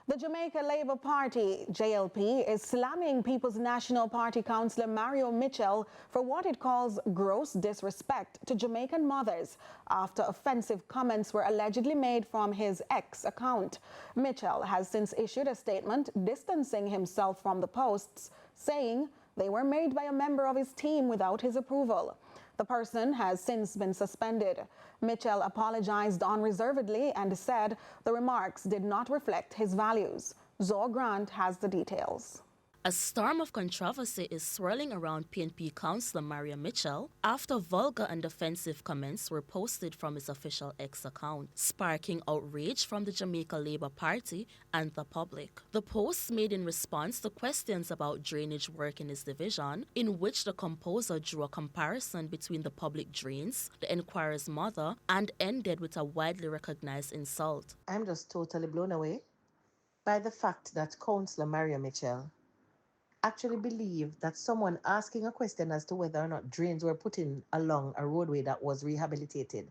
The Jamaica Labour Party, JLP, is slamming People's National Party Councillor Mario Mitchell for what it calls gross disrespect to Jamaican mothers after offensive comments were allegedly made from his X account. Mitchell has since issued a statement distancing himself from the posts, saying they were made by a member of his team without his approval. The person has since been suspended. Mitchell apologized unreservedly and said the remarks did not reflect his values. Zor Grant has the details. A storm of controversy is swirling around PNP Councillor Mario Mitchell after vulgar and offensive comments were posted from his official X account, sparking outrage from the Jamaica Labour Party and the public. The posts made in response to questions about drainage work in his division, in which the composer drew a comparison between the public drains, the enquirer's mother, and ended with a widely recognized insult. I'm just totally blown away by the fact that Councillor Mario Mitchell actually believed that someone asking a question as to whether or not drains were put in along a roadway that was rehabilitated,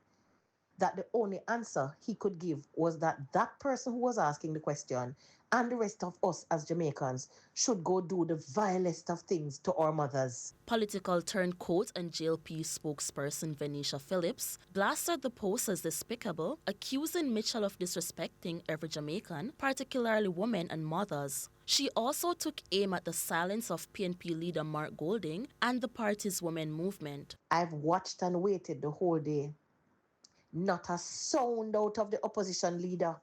that the only answer he could give was that that person who was asking the question and the rest of us as Jamaicans should go do the vilest of things to our mothers. Political turncoat and JLP spokesperson Venetia Phillips blasted the post as despicable, accusing Mitchell of disrespecting every Jamaican, particularly women and mothers. She also took aim at the silence of PNP leader Mark Golding and the party's women movement. I've watched and waited the whole day. Not a sound out of the opposition leader.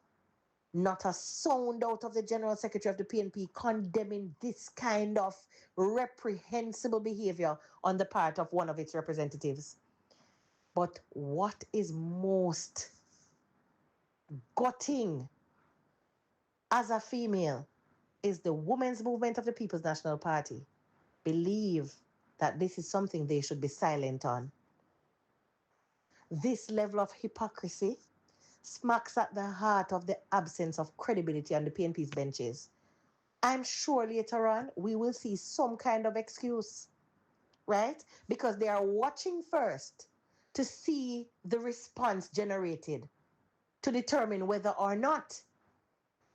Not a sound out of the General Secretary of the PNP condemning this kind of reprehensible behavior on the part of one of its representatives. But what is most gutting as a female is the women's movement of the People's National Party believe that this is something they should be silent on. This level of hypocrisy smacks at the heart of the absence of credibility on the PNP's benches. I'm sure later on we will see some kind of excuse, right? Because they are watching first to see the response generated to determine whether or not.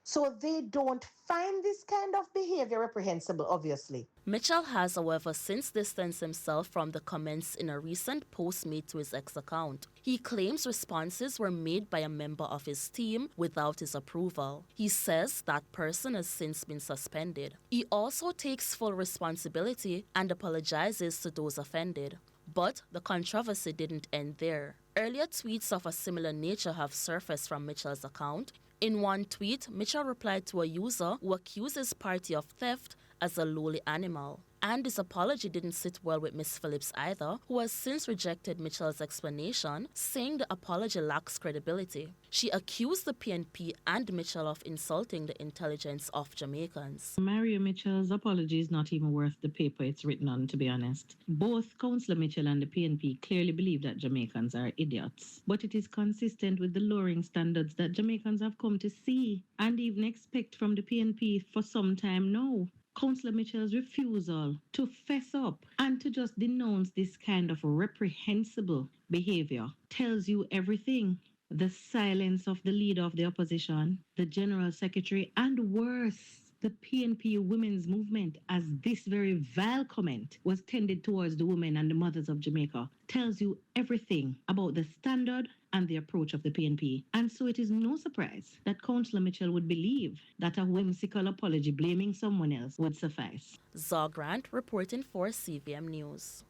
So they don't find this kind of behavior reprehensible, obviously. Mitchell has, however, since distanced himself from the comments in a recent post made to his X account. He claims responses were made by a member of his team without his approval. He says that person has since been suspended. He also takes full responsibility and apologizes to those offended. But the controversy didn't end there. Earlier tweets of a similar nature have surfaced from Mitchell's account. In one tweet, Mitchell replied to a user who accused his party of theft as a lowly animal. And his apology didn't sit well with Ms. Phillips either, who has since rejected Mitchell's explanation, saying the apology lacks credibility. She accused the PNP and Mitchell of insulting the intelligence of Jamaicans. Mario Mitchell's apology is not even worth the paper it's written on, to be honest. Both Councillor Mitchell and the PNP clearly believe that Jamaicans are idiots. But it is consistent with the lowering standards that Jamaicans have come to see and even expect from the PNP for some time now. Councillor Mitchell's refusal to fess up and to just denounce this kind of reprehensible behavior tells you everything. The silence of the leader of the opposition, the General Secretary, and worse, the PNP women's movement, as this very vile comment was tended towards the women and the mothers of Jamaica, tells you everything about the standard and the approach of the PNP. And so it is no surprise that Councillor Mitchell would believe that a whimsical apology blaming someone else would suffice. Zor Grant reporting for CVM News.